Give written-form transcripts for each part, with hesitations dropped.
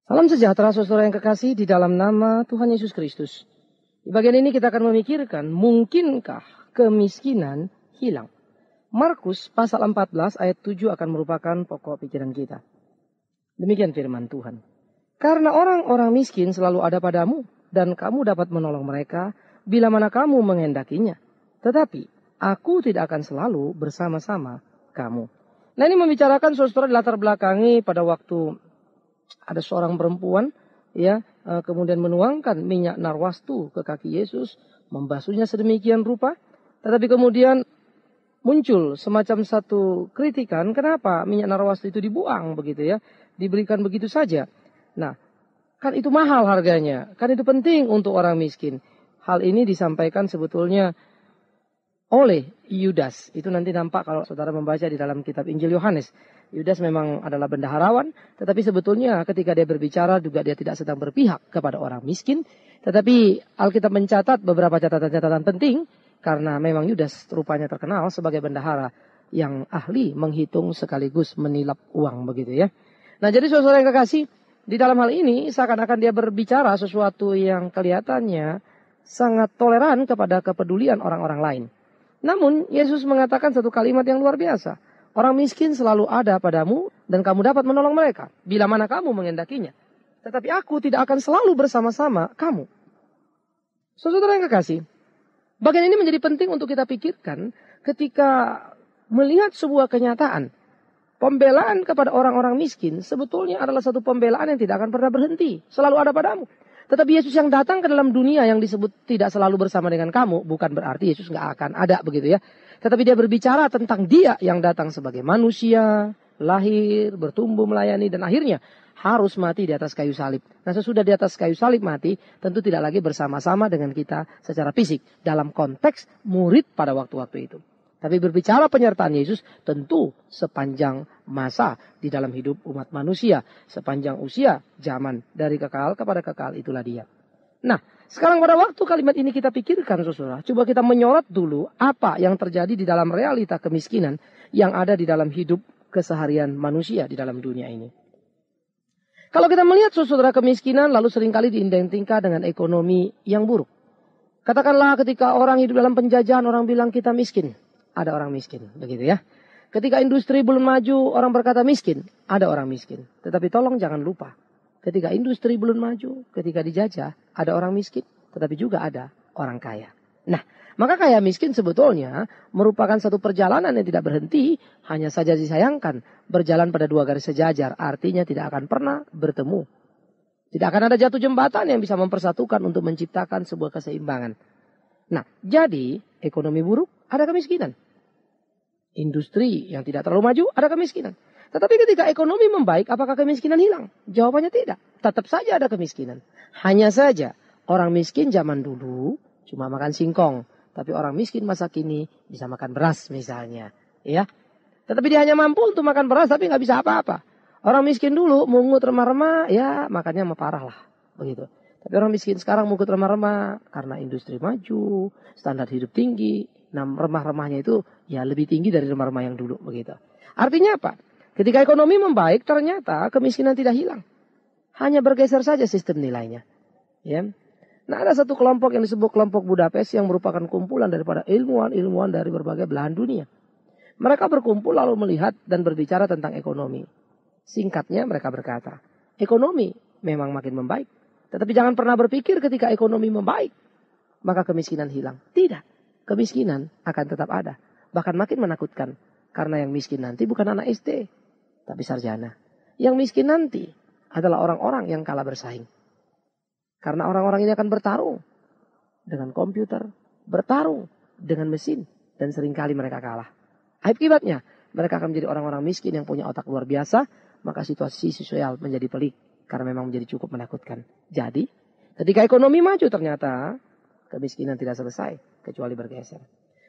Salam sejahtera saudara yang kekasih di dalam nama Tuhan Yesus Kristus. Di bagian ini kita akan memikirkan, mungkinkah kemiskinan hilang? Markus pasal 14 ayat 7 akan merupakan pokok pikiran kita. Demikian firman Tuhan. Karena orang-orang miskin selalu ada padamu, dan kamu dapat menolong mereka bila mana kamu menghendakinya. Tetapi aku tidak akan selalu bersama-sama kamu. Nah, ini membicarakan saudara latar belakangi pada waktu ada seorang perempuan kemudian menuangkan minyak narwastu ke kaki Yesus, membasuhnya sedemikian rupa, tetapi kemudian muncul semacam satu kritikan, kenapa minyak narwastu itu dibuang begitu ya, diberikan begitu saja. Nah, kan itu mahal harganya, kan itu penting untuk orang miskin. Hal ini disampaikan sebetulnya oleh Yudas. Itu nanti nampak kalau saudara membaca di dalam kitab Injil Yohanes. Yudas memang adalah bendaharawan, tetapi sebetulnya ketika dia berbicara juga dia tidak sedang berpihak kepada orang miskin. Tetapi Alkitab mencatat beberapa catatan-catatan penting, karena memang Yudas rupanya terkenal sebagai bendahara yang ahli menghitung sekaligus menilap uang begitu ya. Nah, jadi saudara yang kekasih, di dalam hal ini seakan-akan dia berbicara sesuatu yang kelihatannya sangat toleran kepada kepedulian orang-orang lain. Namun Yesus mengatakan satu kalimat yang luar biasa. Orang miskin selalu ada padamu dan kamu dapat menolong mereka bila mana kamu menghendakinya. Tetapi aku tidak akan selalu bersama-sama kamu. Saudara yang kekasih, bagian ini menjadi penting untuk kita pikirkan ketika melihat sebuah kenyataan. Pembelaan kepada orang-orang miskin sebetulnya adalah satu pembelaan yang tidak akan pernah berhenti. Selalu ada padamu. Tetapi Yesus yang datang ke dalam dunia yang disebut tidak selalu bersama dengan kamu, bukan berarti Yesus nggak akan ada begitu ya. Tetapi dia berbicara tentang dia yang datang sebagai manusia, lahir, bertumbuh, melayani, dan akhirnya harus mati di atas kayu salib. Nah, sesudah di atas kayu salib mati, tentu tidak lagi bersama-sama dengan kita secara fisik dalam konteks murid pada waktu-waktu itu. Tapi berbicara penyertaan Yesus tentu sepanjang masa di dalam hidup umat manusia. Sepanjang usia zaman dari kekal kepada kekal, itulah dia. Nah, sekarang pada waktu kalimat ini kita pikirkan saudara. Coba kita menyorot dulu apa yang terjadi di dalam realita kemiskinan yang ada di dalam hidup keseharian manusia di dalam dunia ini. Kalau kita melihat saudara kemiskinan lalu seringkali diidentikan dengan ekonomi yang buruk. Katakanlah ketika orang hidup dalam penjajahan orang bilang kita miskin. Ada orang miskin, begitu ya. Ketika industri belum maju, orang berkata miskin, ada orang miskin. Tetapi tolong jangan lupa, ketika industri belum maju, ketika dijajah, ada orang miskin, tetapi juga ada orang kaya. Nah, maka kaya miskin sebetulnya merupakan satu perjalanan yang tidak berhenti, hanya saja disayangkan, berjalan pada dua garis sejajar, artinya tidak akan pernah bertemu. Tidak akan ada jatuh jembatan yang bisa mempersatukan untuk menciptakan sebuah keseimbangan. Nah, jadi ekonomi buruk, ada kemiskinan. Industri yang tidak terlalu maju, ada kemiskinan. Tetapi ketika ekonomi membaik, apakah kemiskinan hilang? Jawabannya tidak. Tetap saja ada kemiskinan. Hanya saja orang miskin zaman dulu cuma makan singkong. Tapi orang miskin masa kini bisa makan beras misalnya. Ya. Tetapi dia hanya mampu untuk makan beras tapi nggak bisa apa-apa. Orang miskin dulu mungut remah-remah, ya makannya mah parah lah. Begitu. Tapi orang miskin sekarang mungut remah-remah karena industri maju, standar hidup tinggi. Nah, remah-remahnya itu ya lebih tinggi dari remah-remah yang dulu begitu. Artinya apa? Ketika ekonomi membaik ternyata kemiskinan tidak hilang. Hanya bergeser saja sistem nilainya. Ya. Nah, ada satu kelompok yang disebut kelompok Budapest yang merupakan kumpulan daripada ilmuwan-ilmuwan dari berbagai belahan dunia. Mereka berkumpul lalu melihat dan berbicara tentang ekonomi. Singkatnya mereka berkata, ekonomi memang makin membaik. Tetapi jangan pernah berpikir ketika ekonomi membaik, maka kemiskinan hilang. Tidak. Kemiskinan akan tetap ada. Bahkan makin menakutkan. Karena yang miskin nanti bukan anak SD, tapi sarjana. Yang miskin nanti adalah orang-orang yang kalah bersaing. Karena orang-orang ini akan bertarung dengan komputer, bertarung dengan mesin, dan seringkali mereka kalah. Akibatnya, mereka akan menjadi orang-orang miskin yang punya otak luar biasa, maka situasi sosial menjadi pelik. Karena memang menjadi cukup menakutkan. Jadi, ketika ekonomi maju ternyata kemiskinan tidak selesai kecuali bergeser.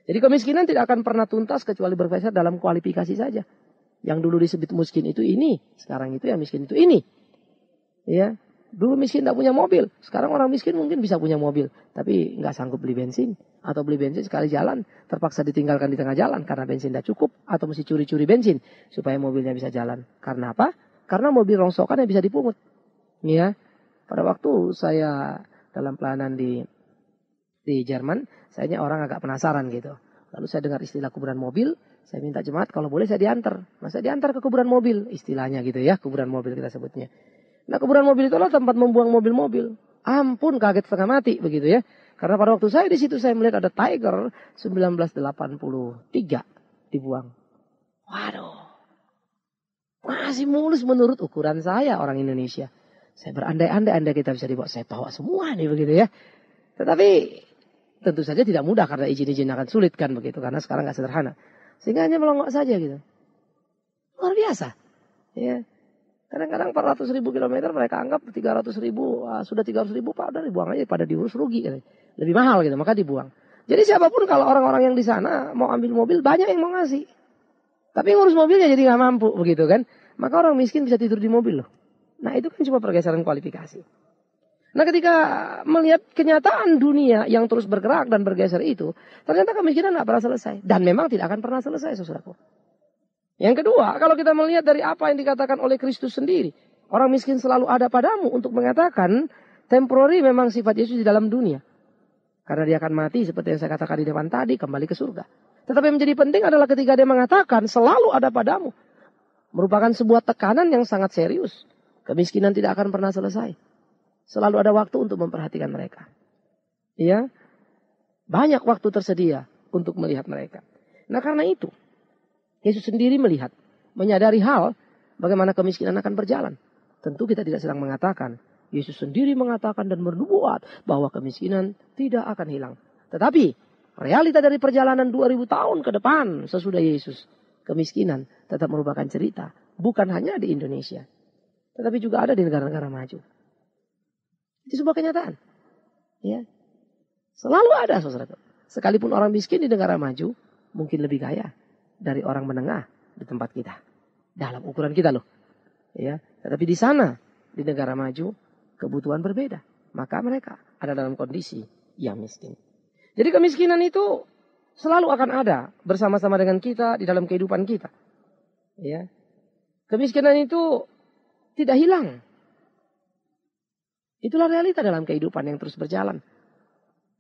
Jadi kemiskinan tidak akan pernah tuntas kecuali bergeser dalam kualifikasi saja. Yang dulu disebut miskin itu ini, sekarang itu yang miskin itu ini. Ya, dulu miskin tidak punya mobil, sekarang orang miskin mungkin bisa punya mobil, tapi nggak sanggup beli bensin atau beli bensin sekali jalan terpaksa ditinggalkan di tengah jalan karena bensin tidak cukup atau mesti curi-curi bensin supaya mobilnya bisa jalan. Karena apa? Karena mobil rongsokan yang bisa dipungut. Ya, pada waktu saya dalam pelayanan di Jerman, saya orang agak penasaran gitu. Lalu saya dengar istilah kuburan mobil, saya minta jemaat kalau boleh saya diantar. Masa diantar ke kuburan mobil, istilahnya gitu ya, kuburan mobil kita sebutnya. Nah, kuburan mobil itulah tempat membuang mobil-mobil. Ampun, kaget setengah mati begitu ya. Karena pada waktu saya di situ saya melihat ada Tiger 1983 dibuang. Waduh. Masih mulus menurut ukuran saya orang Indonesia. Saya berandai-andai kita bisa dibawa. Saya bawa semua nih begitu ya. Tetapi tentu saja tidak mudah karena izin-izin akan sulit kan begitu. Karena sekarang nggak sederhana. Sehingga hanya melonggok saja gitu. Luar biasa. Ya. Kadang-kadang 400.000 kilometer mereka anggap 300.000. Sudah 300.000 Pak udah dibuang aja pada diurus rugi. Lebih mahal gitu maka dibuang. Jadi siapapun kalau orang-orang yang di sana mau ambil mobil banyak yang mau ngasih. Tapi ngurus mobilnya jadi nggak mampu begitu kan. Maka orang miskin bisa tidur di mobil loh. Nah itu kan cuma pergeseran kualifikasi. Nah ketika melihat kenyataan dunia yang terus bergerak dan bergeser itu. Ternyata kemiskinan nggak pernah selesai. Dan memang tidak akan pernah selesai saudaraku. Yang kedua kalau kita melihat dari apa yang dikatakan oleh Kristus sendiri. Orang miskin selalu ada padamu untuk mengatakan temporary memang sifat Yesus di dalam dunia. Karena dia akan mati seperti yang saya katakan di depan tadi kembali ke surga. Tetapi yang menjadi penting adalah ketika dia mengatakan selalu ada padamu. Merupakan sebuah tekanan yang sangat serius. Kemiskinan tidak akan pernah selesai. Selalu ada waktu untuk memperhatikan mereka. Ya, banyak waktu tersedia untuk melihat mereka. Nah karena itu, Yesus sendiri melihat, menyadari hal bagaimana kemiskinan akan berjalan. Tentu kita tidak sedang mengatakan, Yesus sendiri mengatakan dan bernubuat bahwa kemiskinan tidak akan hilang. Tetapi realita dari perjalanan 2000 tahun ke depan sesudah Yesus, kemiskinan tetap merupakan cerita. Bukan hanya di Indonesia, tetapi juga ada di negara-negara maju. Itu sebuah kenyataan. Ya. Selalu ada saudara. Sekalipun orang miskin di negara maju, mungkin lebih kaya dari orang menengah di tempat kita. Dalam ukuran kita loh. Ya. Tetapi di sana, di negara maju, kebutuhan berbeda. Maka mereka ada dalam kondisi yang miskin. Jadi kemiskinan itu selalu akan ada bersama-sama dengan kita di dalam kehidupan kita. Ya. Kemiskinan itu tidak hilang. Itulah realita dalam kehidupan yang terus berjalan.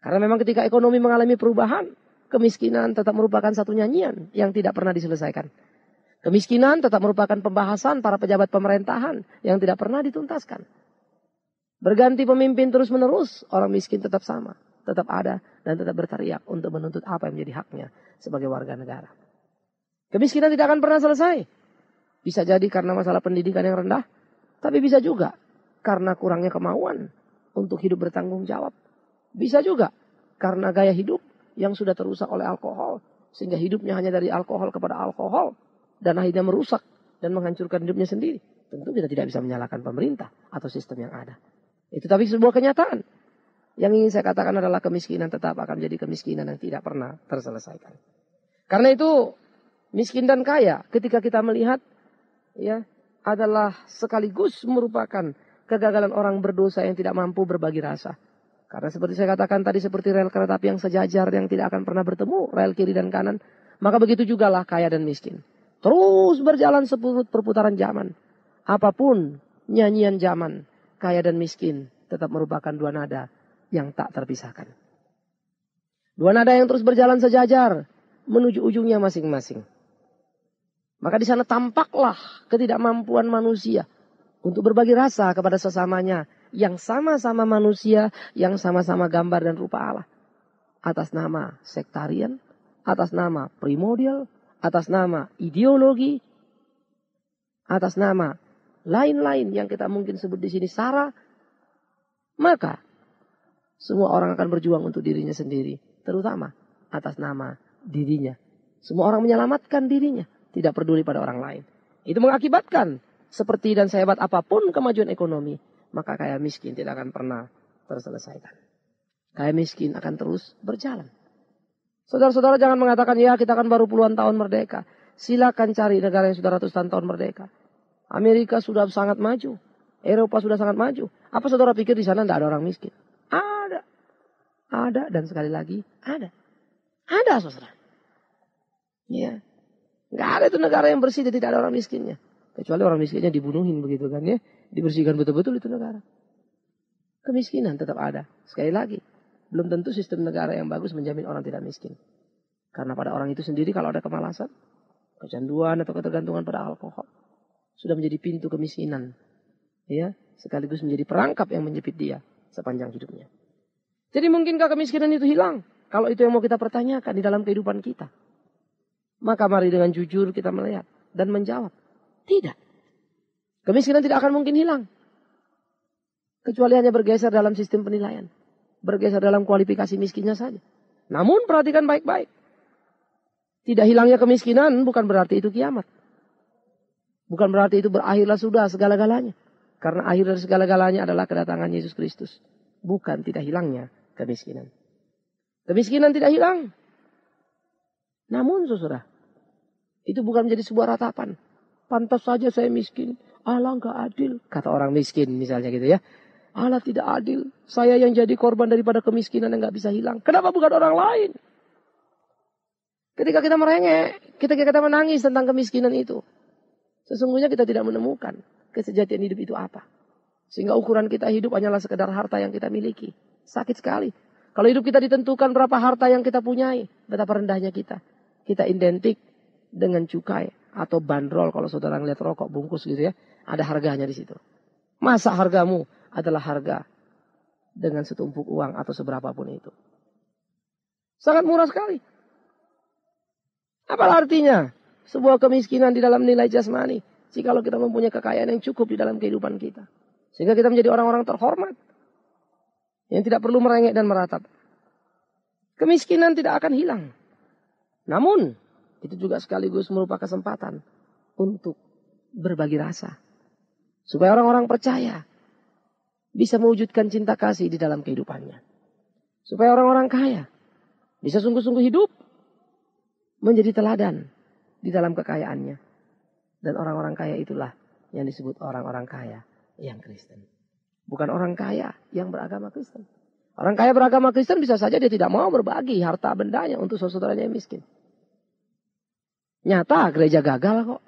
Karena memang ketika ekonomi mengalami perubahan, kemiskinan tetap merupakan satu nyanyian yang tidak pernah diselesaikan. Kemiskinan tetap merupakan pembahasan para pejabat pemerintahan yang tidak pernah dituntaskan. Berganti pemimpin terus menerus, orang miskin tetap sama, tetap ada dan tetap berteriak untuk menuntut apa yang menjadi haknya sebagai warga negara. Kemiskinan tidak akan pernah selesai. Bisa jadi karena masalah pendidikan yang rendah, tapi bisa juga karena kurangnya kemauan untuk hidup bertanggung jawab. Bisa juga karena gaya hidup yang sudah terusak oleh alkohol. Sehingga hidupnya hanya dari alkohol kepada alkohol. Dan akhirnya merusak dan menghancurkan hidupnya sendiri. Tentu kita tidak bisa menyalahkan pemerintah atau sistem yang ada. Itu tapi sebuah kenyataan. Yang ingin saya katakan adalah kemiskinan tetap akan menjadi kemiskinan yang tidak pernah terselesaikan. Karena itu miskin dan kaya ketika kita melihat ya adalah sekaligus merupakan kegagalan orang berdosa yang tidak mampu berbagi rasa. Karena seperti saya katakan tadi seperti rel kereta api yang sejajar yang tidak akan pernah bertemu rel kiri dan kanan. Maka begitu jugalah kaya dan miskin. Terus berjalan sepurut perputaran zaman. Apapun nyanyian zaman, kaya dan miskin tetap merupakan dua nada yang tak terpisahkan. Dua nada yang terus berjalan sejajar menuju ujungnya masing-masing. Maka di sana tampaklah ketidakmampuan manusia untuk berbagi rasa kepada sesamanya yang sama-sama manusia, yang sama-sama gambar dan rupa Allah. Atas nama sektarian, atas nama primordial, atas nama ideologi, atas nama lain-lain yang kita mungkin sebut di sini sara. Maka semua orang akan berjuang untuk dirinya sendiri, terutama atas nama dirinya. Semua orang menyelamatkan dirinya, tidak peduli pada orang lain. Itu mengakibatkan seperti dan sehebat apapun kemajuan ekonomi, maka kaya miskin tidak akan pernah terselesaikan. Kaya miskin akan terus berjalan. Saudara-saudara jangan mengatakan, ya kita kan baru puluhan tahun merdeka. Silakan cari negara yang sudah ratusan tahun merdeka. Amerika sudah sangat maju. Eropa sudah sangat maju. Apa saudara pikir di sana tidak ada orang miskin? Ada. Ada dan sekali lagi ada. Ada saudara. Ya. Nggak ada itu negara yang bersih dan tidak ada orang miskinnya. Kecuali orang miskinnya dibunuhin begitu kan ya. dibersihkan betul-betul itu negara. Kemiskinan tetap ada. Sekali lagi, belum tentu sistem negara yang bagus menjamin orang tidak miskin. Karena pada orang itu sendiri kalau ada kemalasan, kecanduan atau ketergantungan pada alkohol, sudah menjadi pintu kemiskinan. Ya, sekaligus menjadi perangkap yang menjepit dia sepanjang hidupnya. Jadi mungkinkah kemiskinan itu hilang? Kalau itu yang mau kita pertanyakan di dalam kehidupan kita. Maka mari dengan jujur kita melihat dan menjawab. Tidak. Kemiskinan tidak akan mungkin hilang. Kecuali hanya bergeser dalam sistem penilaian. Bergeser dalam kualifikasi miskinnya saja. Namun perhatikan baik-baik. Tidak hilangnya kemiskinan bukan berarti itu kiamat. Bukan berarti itu berakhirlah sudah segala-galanya. Karena akhir dari segala-galanya adalah kedatangan Yesus Kristus. Bukan tidak hilangnya kemiskinan. Kemiskinan tidak hilang. Namun saudara, itu bukan menjadi sebuah ratapan. Pantas saja saya miskin. Allah nggak adil. Kata orang miskin misalnya gitu ya. Allah tidak adil. Saya yang jadi korban daripada kemiskinan yang nggak bisa hilang. Kenapa bukan orang lain? Ketika kita merengek, ketika kita menangis tentang kemiskinan itu, sesungguhnya kita tidak menemukan kesejatian hidup itu apa. Sehingga ukuran kita hidup hanyalah sekedar harta yang kita miliki. Sakit sekali. Kalau hidup kita ditentukan berapa harta yang kita punyai, betapa rendahnya kita. Kita identik dengan cukai atau bandrol kalau saudara ngeliat rokok bungkus gitu ya, ada harganya di situ. Masa hargamu adalah harga dengan setumpuk uang atau seberapapun itu. Sangat murah sekali. Apa artinya sebuah kemiskinan di dalam nilai jasmani jikalau kita mempunyai kekayaan yang cukup di dalam kehidupan kita. Sehingga kita menjadi orang-orang terhormat yang tidak perlu merengek dan meratap. Kemiskinan tidak akan hilang. Namun itu juga sekaligus merupakan kesempatan untuk berbagi rasa. Supaya orang-orang percaya bisa mewujudkan cinta kasih di dalam kehidupannya. Supaya orang-orang kaya bisa sungguh-sungguh hidup menjadi teladan di dalam kekayaannya. Dan orang-orang kaya itulah yang disebut orang-orang kaya yang Kristen. Bukan orang kaya yang beragama Kristen. Orang kaya beragama Kristen bisa saja dia tidak mau berbagi harta bendanya untuk saudara-saudaranya yang miskin. Nyata gereja gagal kok.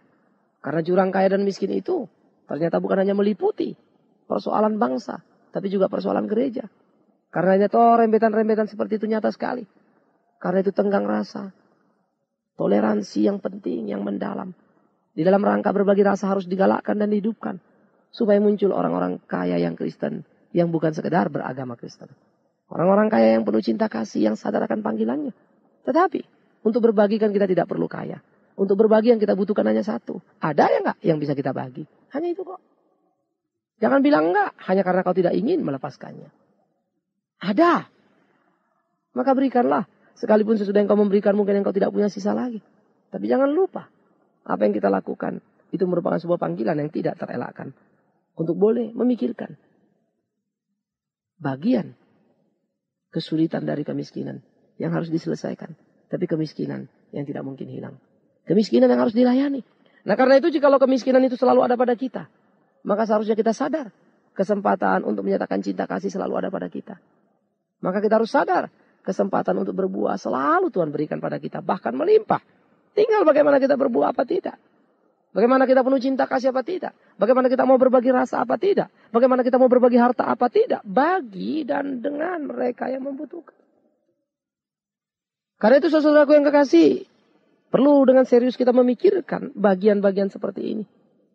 Karena jurang kaya dan miskin itu ternyata bukan hanya meliputi persoalan bangsa, tapi juga persoalan gereja. Karena toh rembetan-rembetan seperti itu nyata sekali. Karena itu tenggang rasa, toleransi yang penting, yang mendalam. Di dalam rangka berbagi rasa harus digalakkan dan dihidupkan. Supaya muncul orang-orang kaya yang Kristen, yang bukan sekedar beragama Kristen. Orang-orang kaya yang penuh cinta kasih, yang sadar akan panggilannya. Tetapi untuk berbagi kan kita tidak perlu kaya. Untuk berbagi yang kita butuhkan hanya satu. Ada ya enggak yang bisa kita bagi? Hanya itu kok. Jangan bilang enggak hanya karena kau tidak ingin melepaskannya. Ada. Maka berikanlah. Sekalipun sesudah yang kau memberikan mungkin yang kau tidak punya sisa lagi. Tapi jangan lupa. Apa yang kita lakukan itu merupakan sebuah panggilan yang tidak terelakkan. Untuk boleh memikirkan. Bagian kesulitan dari kemiskinan yang harus diselesaikan. Tapi kemiskinan yang tidak mungkin hilang. Kemiskinan yang harus dilayani. Nah karena itu jikalau kemiskinan itu selalu ada pada kita. Maka seharusnya kita sadar. Kesempatan untuk menyatakan cinta kasih selalu ada pada kita. Maka kita harus sadar. Kesempatan untuk berbuah selalu Tuhan berikan pada kita. Bahkan melimpah. Tinggal bagaimana kita berbuah apa tidak. Bagaimana kita penuh cinta kasih apa tidak. Bagaimana kita mau berbagi rasa apa tidak. Bagaimana kita mau berbagi harta apa tidak. Bagi dan dengan mereka yang membutuhkan. Karena itu saudaraku yang kekasih. Perlu dengan serius kita memikirkan bagian-bagian seperti ini.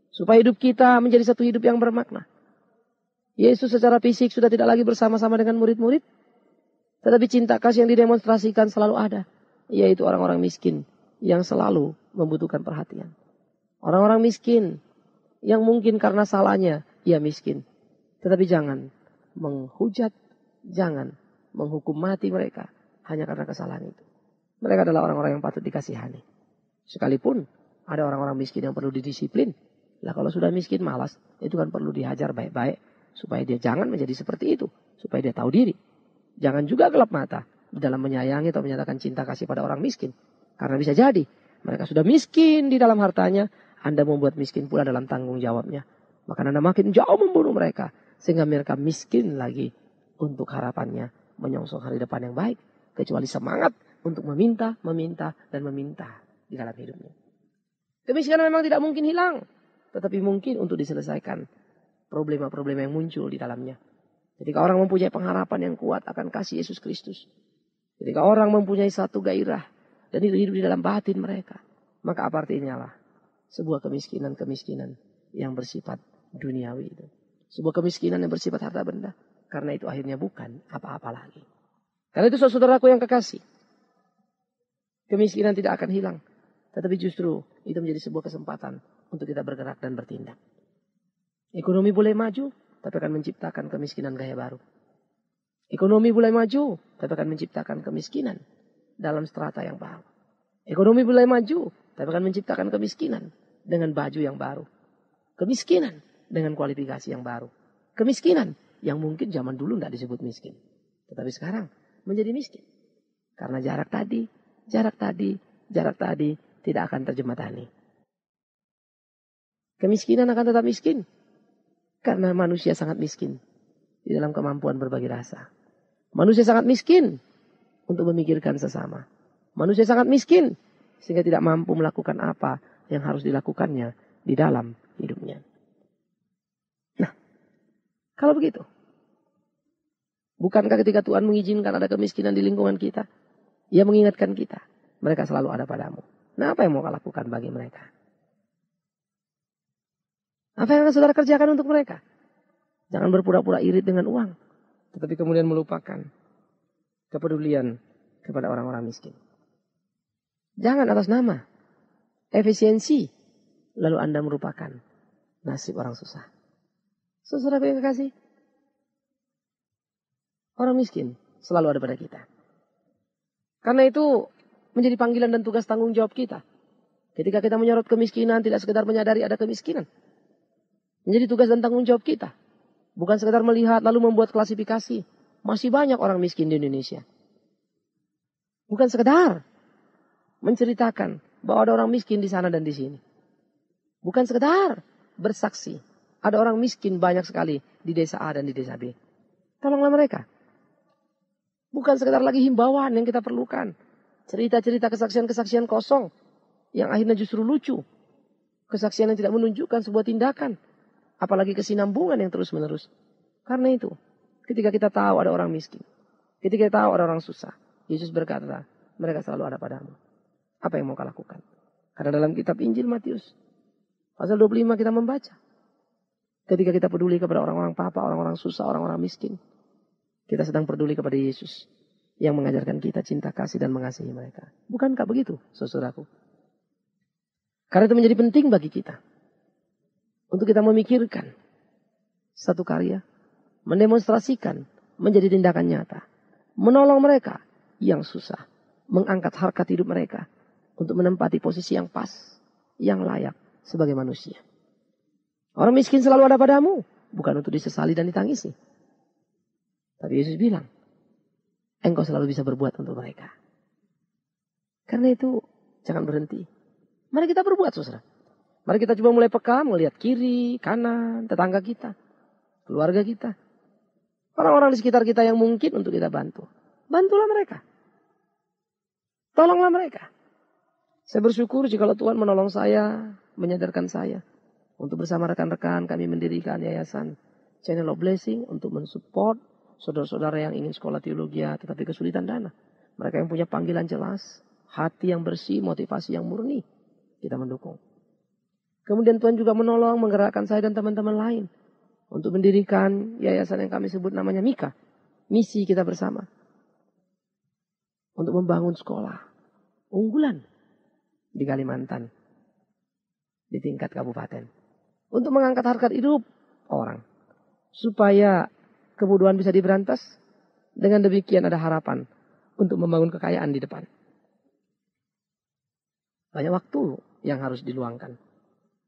Supaya hidup kita menjadi satu hidup yang bermakna. Yesus secara fisik sudah tidak lagi bersama-sama dengan murid-murid. Tetapi cinta kasih yang didemonstrasikan selalu ada. Yaitu orang-orang miskin yang selalu membutuhkan perhatian. Orang-orang miskin yang mungkin karena salahnya ia miskin. Tetapi jangan menghujat, jangan menghukum mati mereka hanya karena kesalahan itu. Mereka adalah orang-orang yang patut dikasihani. Sekalipun ada orang-orang miskin yang perlu didisiplin. Lah kalau sudah miskin malas, itu kan perlu dihajar baik-baik. Supaya dia jangan menjadi seperti itu. Supaya dia tahu diri. Jangan juga gelap mata di dalam menyayangi atau menyatakan cinta kasih pada orang miskin. Karena bisa jadi mereka sudah miskin di dalam hartanya. Anda membuat miskin pula dalam tanggung jawabnya. Maka Anda makin jauh membunuh mereka. Sehingga mereka miskin lagi untuk harapannya menyongsong hari depan yang baik. Kecuali semangat untuk meminta, dan meminta di dalam hidupnya. Kemiskinan memang tidak mungkin hilang. Tetapi mungkin untuk diselesaikan problema-problema yang muncul di dalamnya. Ketika orang mempunyai pengharapan yang kuat akan kasih Yesus Kristus. Ketika orang mempunyai satu gairah dan itu hidup di dalam batin mereka. Maka apa artinya lah? Sebuah kemiskinan yang bersifat duniawi itu. Sebuah kemiskinan yang bersifat harta benda. Karena itu akhirnya bukan apa-apa lagi. Karena itu saudaraku yang kekasih. Kemiskinan tidak akan hilang. Tetapi justru itu menjadi sebuah kesempatan untuk kita bergerak dan bertindak. Ekonomi boleh maju, tapi akan menciptakan kemiskinan gaya baru. Ekonomi boleh maju, tapi akan menciptakan kemiskinan dalam strata yang baru. Ekonomi boleh maju, tapi akan menciptakan kemiskinan dengan baju yang baru. Kemiskinan dengan kualifikasi yang baru. Kemiskinan yang mungkin zaman dulu tidak disebut miskin. Tetapi sekarang menjadi miskin. Karena jarak tadi tidak akan terjembatani. Kemiskinan akan tetap miskin. Karena manusia sangat miskin di dalam kemampuan berbagi rasa. Manusia sangat miskin untuk memikirkan sesama. Manusia sangat miskin sehingga tidak mampu melakukan apa yang harus dilakukannya di dalam hidupnya. Nah, kalau begitu, bukankah ketika Tuhan mengizinkan ada kemiskinan di lingkungan kita, Ia mengingatkan kita, mereka selalu ada padamu. Nah, apa yang mau kau lakukan bagi mereka? Apa yang akan saudara kerjakan untuk mereka? Jangan berpura-pura irit dengan uang. Tetapi kemudian melupakan kepedulian kepada orang-orang miskin. Jangan atas nama efisiensi. Lalu Anda merupakan nasib orang susah. Saudara yang kekasih. Orang miskin selalu ada pada kita. Karena itu menjadi panggilan dan tugas tanggung jawab kita. Ketika kita menyorot kemiskinan, tidak sekedar menyadari ada kemiskinan. Menjadi tugas dan tanggung jawab kita. Bukan sekedar melihat lalu membuat klasifikasi. Masih banyak orang miskin di Indonesia. Bukan sekedar menceritakan bahwa ada orang miskin di sana dan di sini. Bukan sekedar bersaksi. Ada orang miskin banyak sekali di desa A dan di desa B. Tolonglah mereka. Bukan sekedar lagi himbauan yang kita perlukan. Cerita-cerita kesaksian-kesaksian kosong. Yang akhirnya justru lucu. Kesaksian yang tidak menunjukkan sebuah tindakan. Apalagi kesinambungan yang terus-menerus. Karena itu, ketika kita tahu ada orang miskin. Ketika kita tahu ada orang susah. Yesus berkata, mereka selalu ada padamu. Apa yang mau kau lakukan? Karena dalam kitab Injil Matius, pasal 25 kita membaca. Ketika kita peduli kepada orang-orang papa, orang-orang susah, orang-orang miskin. Kita sedang peduli kepada Yesus. Yang mengajarkan kita cinta kasih dan mengasihi mereka. Bukankah begitu, saudaraku? Karena itu menjadi penting bagi kita. Untuk kita memikirkan satu karya, mendemonstrasikan menjadi tindakan nyata, menolong mereka yang susah, mengangkat harkat hidup mereka untuk menempati posisi yang pas, yang layak sebagai manusia. Orang miskin selalu ada padamu, bukan untuk disesali dan ditangisi. Tapi Yesus bilang, engkau selalu bisa berbuat untuk mereka. Karena itu jangan berhenti. Mari kita berbuat, saudara. Mari kita coba mulai peka, melihat kiri, kanan, tetangga kita, keluarga kita. Orang-orang di sekitar kita yang mungkin untuk kita bantu. Bantulah mereka. Tolonglah mereka. Saya bersyukur jika Tuhan menolong saya, menyadarkan saya. Untuk bersama rekan-rekan kami mendirikan yayasan Channel of Blessing untuk mensupport saudara-saudara yang ingin sekolah teologi tetapi kesulitan dana. Mereka yang punya panggilan jelas, hati yang bersih, motivasi yang murni. Kita mendukung. Kemudian Tuhan juga menolong menggerakkan saya dan teman-teman lain. Untuk mendirikan yayasan yang kami sebut namanya Mika. Misi kita bersama. Untuk membangun sekolah unggulan di Kalimantan. Di tingkat kabupaten. Untuk mengangkat harkat hidup orang. Supaya kebodohan bisa diberantas. Dengan demikian ada harapan untuk membangun kekayaan di depan. Banyak waktu yang harus diluangkan.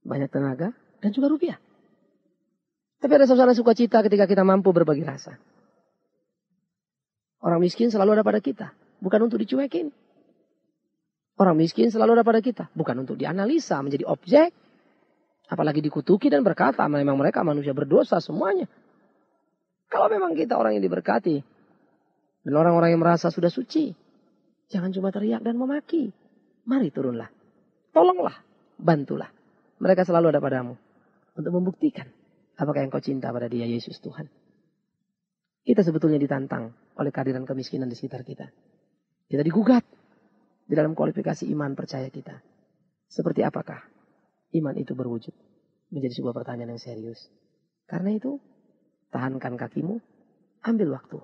Banyak tenaga dan juga rupiah. Tapi ada suasana sukacita ketika kita mampu berbagi rasa. Orang miskin selalu ada pada kita. Bukan untuk dicuekin. Orang miskin selalu ada pada kita. Bukan untuk dianalisa menjadi objek. Apalagi dikutuki dan berkata memang mereka manusia berdosa semuanya. Kalau memang kita orang yang diberkati. Dan orang-orang yang merasa sudah suci. Jangan cuma teriak dan memaki. Mari turunlah. Tolonglah. Bantulah. Mereka selalu ada padamu. Untuk membuktikan Apakah engkau cinta pada Dia, Yesus Tuhan? Kita sebetulnya ditantang oleh kehadiran kemiskinan di sekitar kita. Kita digugat di dalam kualifikasi iman percaya kita. Seperti apakah iman itu berwujud? Menjadi sebuah pertanyaan yang serius. Karena itu, tahankan kakimu, ambil waktu,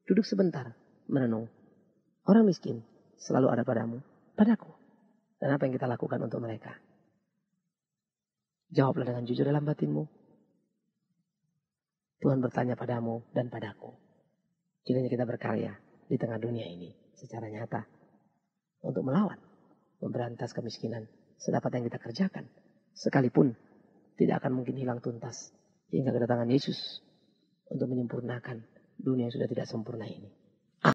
duduk sebentar, merenung. Orang miskin selalu ada padamu, padaku. Dan apa yang kita lakukan untuk mereka? Jawablah dengan jujur dalam batinmu. Tuhan bertanya padamu dan padaku. Kiranya kita berkarya di tengah dunia ini secara nyata untuk melawan, memberantas kemiskinan sedapat yang kita kerjakan. Sekalipun tidak akan mungkin hilang tuntas hingga kedatangan Yesus untuk menyempurnakan dunia yang sudah tidak sempurna ini.